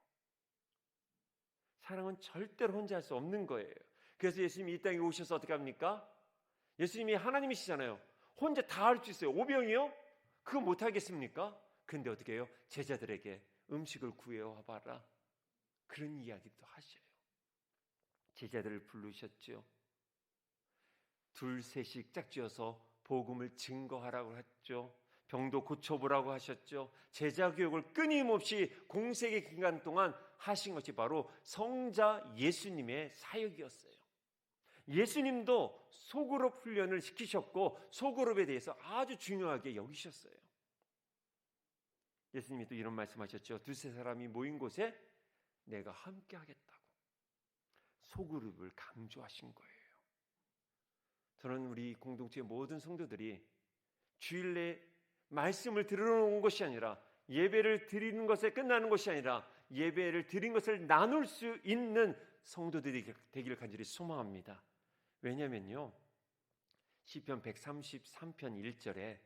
사랑은 절대로 혼자 할 수 없는 거예요. 그래서 예수님이 이 땅에 오셔서 어떻게 합니까? 예수님이 하나님이시잖아요. 혼자 다 할 수 있어요. 오병이요? 그거 못하겠습니까? 근데 어떻게 해요? 제자들에게 음식을 구해와봐라. 그런 이야기도 하셔요. 제자들을 부르셨죠. 둘, 셋씩 짝지어서 복음을 증거하라고 했죠. 병도 고쳐보라고 하셨죠. 제자 교육을 끊임없이 공생의 기간 동안 하신 것이 바로 성자 예수님의 사역이었어요. 예수님도 소그룹 훈련을 시키셨고 소그룹에 대해서 아주 중요하게 여기셨어요. 예수님이 또 이런 말씀하셨죠. 두세 사람이 모인 곳에 내가 함께 하겠다고. 소그룹을 강조하신 거예요. 저는 우리 공동체의 모든 성도들이 주일에 말씀을 들으러 온 것이 아니라 예배를 드리는 것에 끝나는 것이 아니라 예배를 드린 것을 나눌 수 있는 성도들이 되기를 간절히 소망합니다. 왜냐면요, 시편 133편 1절에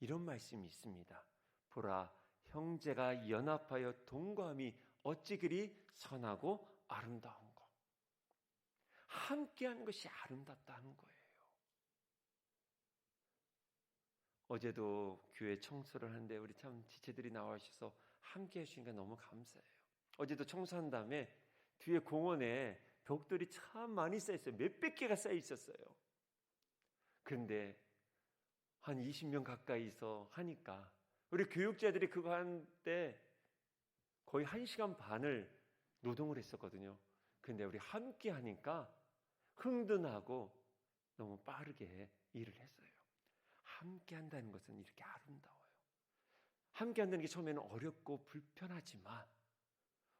이런 말씀이 있습니다. 보라, 형제가 연합하여 동거함이 어찌 그리 선하고 아름다운 것. 함께하는 것이 아름답다는 거예요. 어제도 교회 청소를 하는데 우리 참 지체들이 나와주셔서 함께 해주시니까 너무 감사해요. 어제도 청소한 다음에 뒤에 공원에 벽돌이 참 많이 쌓여있어요. 몇백 개가 쌓여 있었어요. 그런데 한 20명 가까이서 하니까 우리 교육자들이 그거 하는데 거의 1시간 반을 노동을 했었거든요. 근데 우리 함께 하니까 흥분하고 너무 빠르게 일을 했어요. 함께 한다는 것은 이렇게 아름다워요. 함께 한다는 게 처음에는 어렵고 불편하지만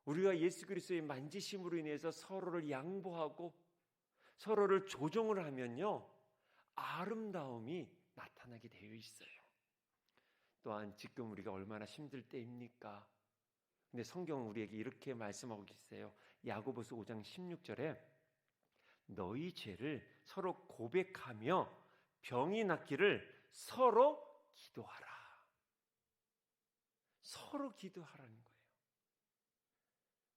우리가 예수 그리스도의 만지심으로 인해서 서로를 양보하고 서로를 조정을 하면요, 아름다움이 나타나게 되어 있어요. 또한 지금 우리가 얼마나 힘들 때입니까? 근데 성경은 우리에게 이렇게 말씀하고 계세요. 야고보서 5장 16절에 너희 죄를 서로 고백하며 병이 낫기를 서로 기도하라. 서로 기도하라는 거예요.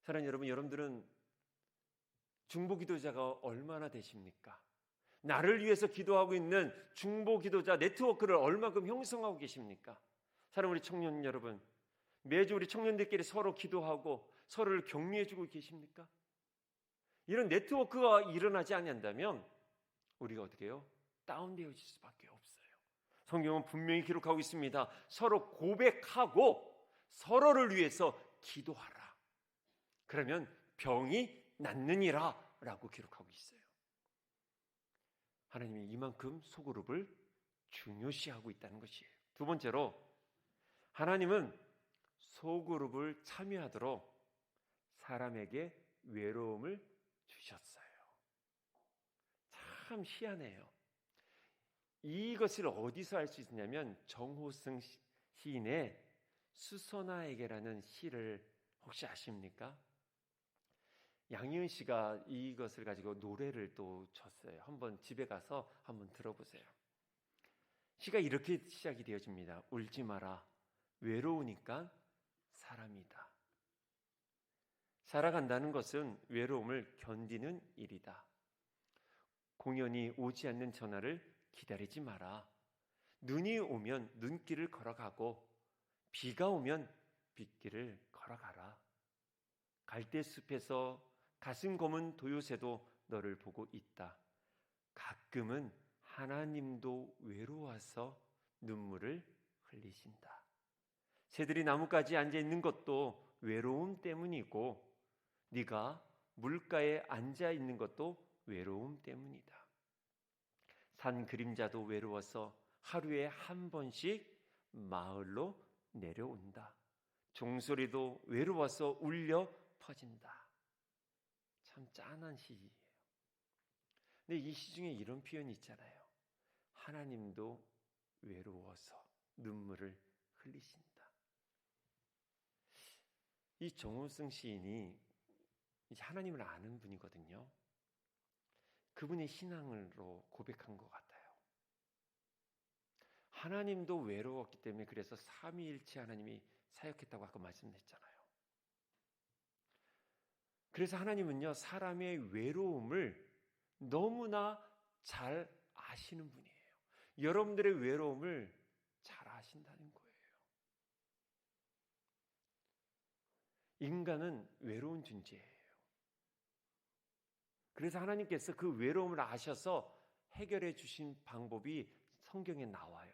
사랑하는 여러분, 여러분들은 중보 기도자가 얼마나 되십니까? 나를 위해서 기도하고 있는 중보 기도자 네트워크를 얼마큼 형성하고 계십니까? 사랑하는 우리 청년 여러분, 매주 우리 청년들끼리 서로 기도하고 서로를 격려해주고 계십니까? 이런 네트워크가 일어나지 않는다면 우리가 어떻게 해요? 다운되어질 수밖에 없어요. 성경은 분명히 기록하고 있습니다. 서로 고백하고 서로를 위해서 기도하라. 그러면 병이 낫느니라 라고 기록하고 있어요. 하나님이 이만큼 소그룹을 중요시하고 있다는 것이에요. 두 번째로, 하나님은 소그룹을 참여하도록 사람에게 외로움을 주셨어요. 참 희한해요. 이것을 어디서 알 수 있냐면 정호승 시인의 수선화에게라는 시를 혹시 아십니까? 양희은 씨가 이것을 가지고 노래를 또 쳤어요. 한번 집에 가서 한번 들어보세요. 시가 이렇게 시작이 되어집니다. 울지 마라. 외로우니까 사람이다. 살아간다는 것은 외로움을 견디는 일이다. 공연이 오지 않는 전화를 기다리지 마라. 눈이 오면 눈길을 걸어가고 비가 오면 빗길을 걸어가라. 갈대숲에서 가슴 검은 도요새도 너를 보고 있다. 가끔은 하나님도 외로워서 눈물을 흘리신다. 새들이 나뭇가지에 앉아 있는 것도 외로움 때문이고 네가 물가에 앉아 있는 것도 외로움 때문이다. 산 그림자도 외로워서 하루에 한 번씩 마을로 내려온다. 종소리도 외로워서 울려 퍼진다. 참 짠한 시예요. 근데 이 시 중에 이런 표현이 있잖아요. 하나님도 외로워서 눈물을 흘리신다. 이 정호승 시인이 이제 하나님을 아는 분이거든요. 그분의 신앙으로 고백한 것 같아요. 하나님도 외로웠기 때문에 그래서 삼위일체 하나님이 사역했다고 아까 말씀드렸잖아요. 그래서 하나님은요, 사람의 외로움을 너무나 잘 아시는 분이에요. 여러분들의 외로움을 잘 아신다는 거예요. 인간은 외로운 존재예요. 그래서 하나님께서 그 외로움을 아셔서 해결해 주신 방법이 성경에 나와요.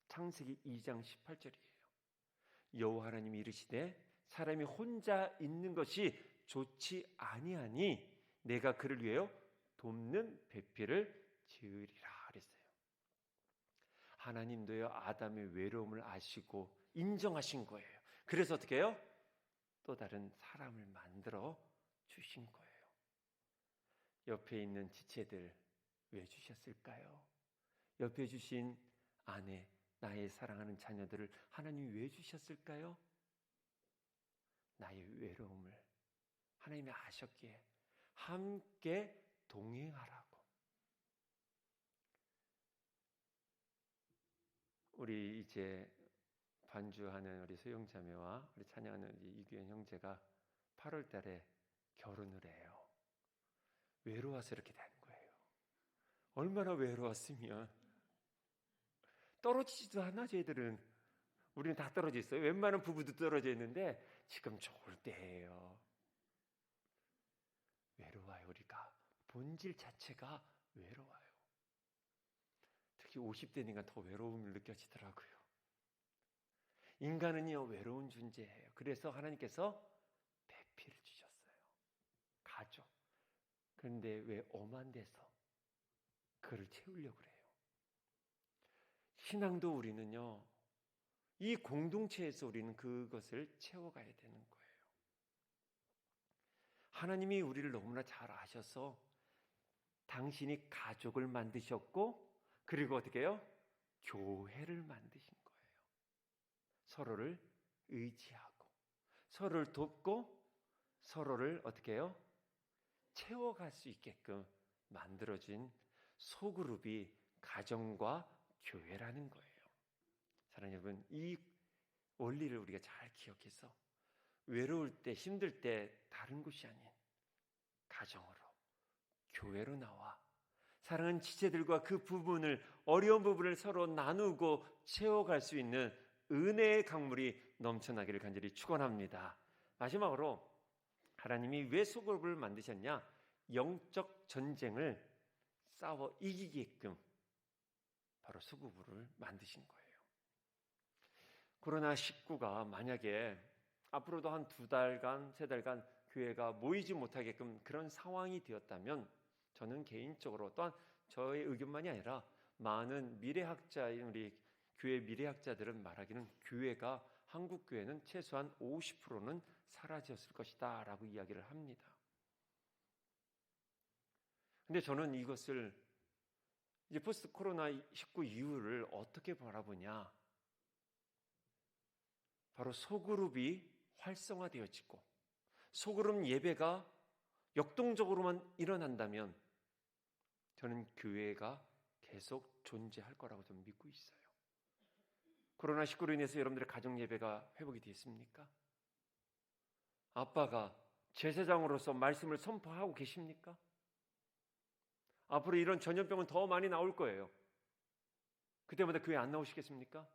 창세기 2장 18절이에요. 여호와 하나님이 이르시되 사람이 혼자 있는 것이 좋지 아니하니 내가 그를 위하여 돕는 배필을 지으리라 그랬어요. 하나님도요, 아담의 외로움을 아시고 인정하신 거예요. 그래서 어떻게 해요? 또 다른 사람을 만들어 주신 거예요. 옆에 있는 지체들 왜 주셨을까요? 옆에 주신 아내, 나의 사랑하는 자녀들을 하나님이 왜 주셨을까요? 나의 외로움을 하나님이 아셨기에 함께 동행하라고. 우리 이제 반주하는 우리 소영자매와 우리 찬양하는 이규현 형제가 8월 달에 결혼을 해요. 외로워서 이렇게 되는 거예요. 얼마나 외로웠으면. 떨어지지도 않아, 쟤들은. 우리는 다 떨어져 있어요. 웬만한 부부도 떨어져 있는데 지금 좋을 때예요. 외로워요. 우리가 본질 자체가 외로워요. 특히 50대니까 더 외로움을 느껴지더라고요. 인간은요, 외로운 존재예요. 그래서 하나님께서 배필을 주셨어요. 가족. 그런데 왜 엄한 데서 그를 채우려고 그래요? 신앙도 우리는요, 이 공동체에서 우리는 그것을 채워가야 되는 거예요. 하나님이 우리를 너무나 잘 아셔서 당신이 가족을 만드셨고, 그리고 어떻게 해요? 교회를 만드신 거예요. 서로를 의지하고 서로를 돕고 서로를 어떻게 해요? 채워갈 수 있게끔 만들어진 소그룹이 가정과 교회라는 거예요. 사랑하는 여러분, 이 원리를 우리가 잘 기억해서 외로울 때, 힘들 때 다른 곳이 아닌 가정으로, 교회로 나와 사랑하는 지체들과 그 부분을, 어려운 부분을 서로 나누고 채워갈 수 있는 은혜의 강물이 넘쳐나기를 간절히 축원합니다. 마지막으로 하나님이 왜 소그룹을 만드셨냐? 영적 전쟁을 싸워 이기게끔 바로 소그룹을 만드신 거예요. 코로나19가 만약에 앞으로도 한 2달간, 3달간 교회가 모이지 못하게끔 그런 상황이 되었다면, 저는 개인적으로, 또한 저의 의견만이 아니라 많은 미래학자인 우리 교회 미래학자들은 말하기는 교회가, 한국 교회는 최소한 50%는 사라졌을 것이다 라고 이야기를 합니다. 근데 저는 이것을 이제 포스트 코로나19 이후를 어떻게 바라보냐? 바로 소그룹이 활성화되어지고 소그룹 예배가 역동적으로만 일어난다면 저는 교회가 계속 존재할 거라고 저는 믿고 있어요. 코로나19로 인해서 여러분들의 가정 예배가 회복이 됐습니까? 아빠가 제사장으로서 말씀을 선포하고 계십니까? 앞으로 이런 전염병은 더 많이 나올 거예요. 그때마다 교회 안 나오시겠습니까?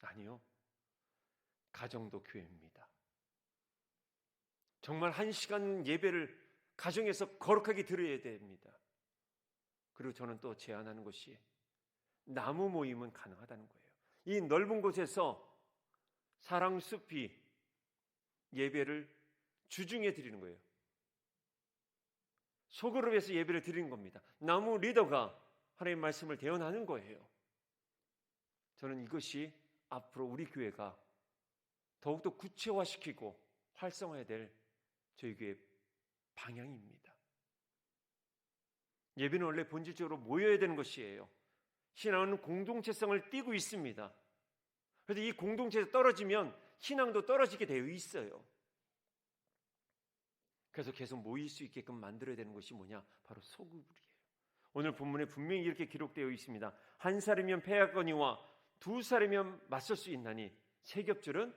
아니요. 가정도 교회입니다. 정말 1시간 예배를 가정에서 거룩하게 드려야 됩니다. 그리고 저는 또 제안하는 것이 나무 모임은 가능하다는 거예요. 이 넓은 곳에서 사랑 숲이 예배를 주중에 드리는 거예요. 소그룹에서 예배를 드리는 겁니다. 나무 리더가 하나님의 말씀을 대언하는 거예요. 저는 이것이 앞으로 우리 교회가 더욱더 구체화시키고 활성화해야 될 저희 교회의 방향입니다. 예배는 원래 본질적으로 모여야 되는 것이에요. 신앙은 공동체성을 띠고 있습니다. 그래서 이 공동체에서 떨어지면 신앙도 떨어지게 되어 있어요. 그래서 계속 모일 수 있게끔 만들어야 되는 것이 뭐냐? 바로 소그룹이에요. 오늘 본문에 분명히 이렇게 기록되어 있습니다. 한 사람이면 패하거니와 두 사람이면 맞설 수 있나니 세 겹줄은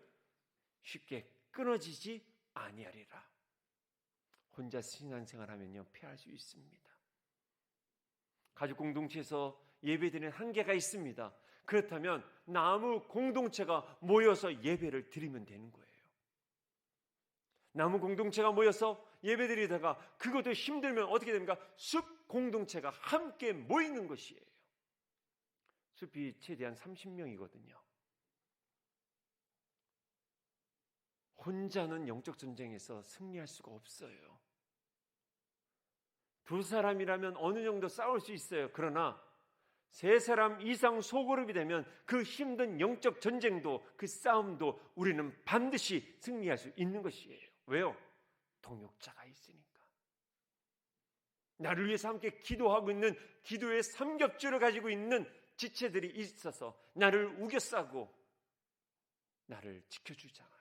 쉽게 끊어지지 아니하리라. 혼자 신앙생활하면요 패할 수 있습니다. 가족 공동체에서 예배드리는 한계가 있습니다. 그렇다면 나무 공동체가 모여서 예배를 드리면 되는 거예요. 나무 공동체가 모여서 예배드리다가 그것도 힘들면 어떻게 됩니까? 숲 공동체가 함께 모이는 것이에요. 숲이 최대한 30명이거든요. 혼자는 영적 전쟁에서 승리할 수가 없어요. 두 사람이라면 어느 정도 싸울 수 있어요. 그러나 세 사람 이상 소그룹이 되면 그 힘든 영적 전쟁도 그 싸움도 우리는 반드시 승리할 수 있는 것이에요. 왜요? 동역자가 있으니까. 나를 위해서 함께 기도하고 있는 기도의 삼겹줄을 가지고 있는 지체들이 있어서 나를 우겨싸고 나를 지켜주잖아요.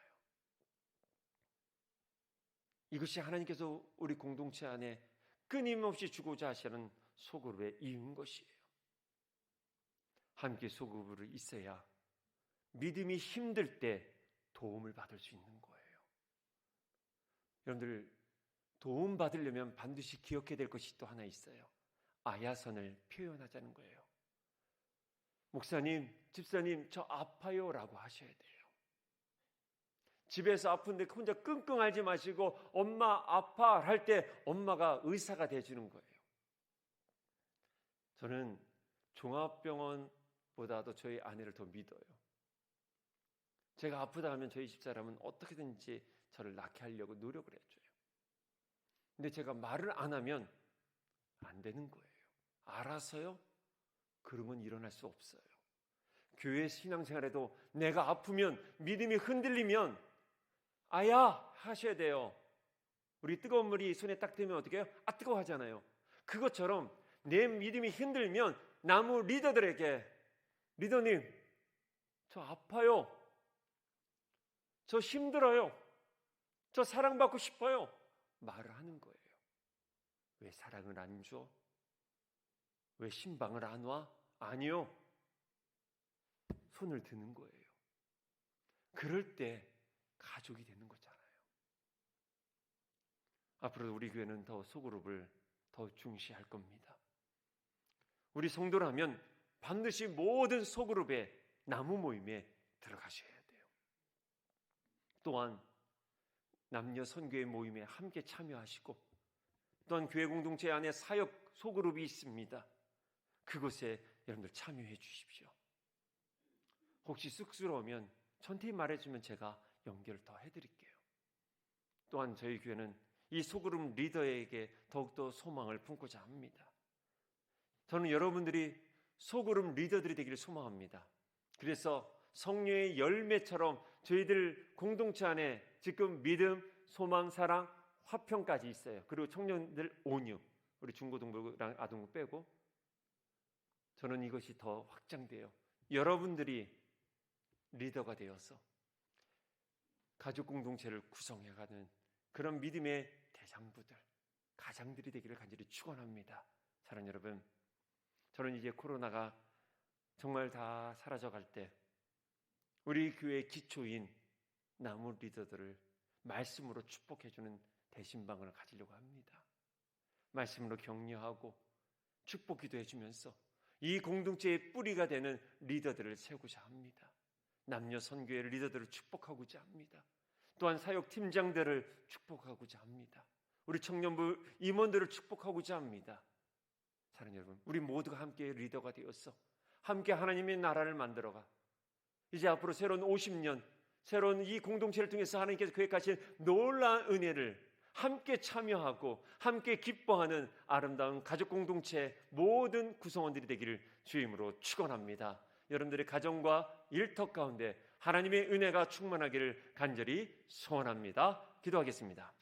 이것이 하나님께서 우리 공동체 안에 끊임없이 주고자 하시는 소그룹의 이유인 것이에요. 함께 소그룹이 있어야 믿음이 힘들 때 도움을 받을 수 있는 거예요. 여러분들 도움 받으려면 반드시 기억해야 될 것이 또 하나 있어요. 아야선을 표현하자는 거예요. 목사님, 집사님, 저 아파요 라고 하셔야 돼요. 집에서 아픈데 혼자 끙끙 앓지 마시고 엄마 아파 할 때 엄마가 의사가 돼주는 거예요. 저는 종합병원보다도 저희 아내를 더 믿어요. 제가 아프다 하면 저희 집사람은 어떻게든지 저를 낫게 하려고 노력을 해줘요. 근데 제가 말을 안 하면 안 되는 거예요. 알아서요? 그러면 일어날 수 없어요. 교회 신앙생활에도 내가 아프면 믿음이 흔들리면 아야 하셔야 돼요. 우리 뜨거운 물이 손에 딱 대면 어떻게 해요? 아 뜨거워 하잖아요. 그것처럼 내 믿음이 흔들면 나무 리더들에게 리더님 저 아파요. 저 힘들어요. 저 사랑받고 싶어요. 말을 하는 거예요. 왜 사랑을 안 줘? 왜 신방을 안 와? 아니요. 손을 드는 거예요. 그럴 때 가족이 되는 거잖아요. 앞으로 우리 교회는 더 소그룹을 더 중시할 겁니다. 우리 성도라면 반드시 모든 소그룹의 나무 모임에 들어가셔야 돼요. 또한 남녀 선교회 모임에 함께 참여하시고 또한 교회 공동체 안에 사역 소그룹이 있습니다. 그곳에 여러분들 참여해 주십시오. 혹시 쑥스러우면 저한테 말해주면 제가 연결을 더 해드릴게요. 또한 저희 교회는 이 소그룹 리더에게 더욱더 소망을 품고자 합니다. 저는 여러분들이 소그룹 리더들이 되기를 소망합니다. 그래서 성령의 열매처럼 저희들 공동체 안에 지금 믿음, 소망, 사랑, 화평까지 있어요. 그리고 청년들 온유, 우리 중고등부랑 아동부 빼고 저는 이것이 더 확장돼요. 여러분들이 리더가 되어서 가족 공동체를 구성해가는 그런 믿음의 대장부들, 가장들이 되기를 간절히 축원합니다. 사랑하는 여러분, 저는 이제 코로나가 정말 다 사라져갈 때 우리 교회의 기초인 나무 리더들을 말씀으로 축복해주는 대신방을 가지려고 합니다. 말씀으로 격려하고 축복 기도해주면서 이 공동체의 뿌리가 되는 리더들을 세우고자 합니다. 남녀 선교회 리더들을 축복하고자 합니다. 또한 사역 팀장들을 축복하고자 합니다. 우리 청년부 임원들을 축복하고자 합니다. 사랑하는 여러분, 우리 모두가 함께 리더가 되어서 함께 하나님의 나라를 만들어가 이제 앞으로 새로운 50년, 새로운 이 공동체를 통해서 하나님께서 계획하신 놀라운 은혜를 함께 참여하고 함께 기뻐하는 아름다운 가족 공동체 모든 구성원들이 되기를 주임으로 축원합니다. 여러분들의 가정과 일터 가운데 하나님의 은혜가 충만하기를 간절히 소원합니다. 기도하겠습니다.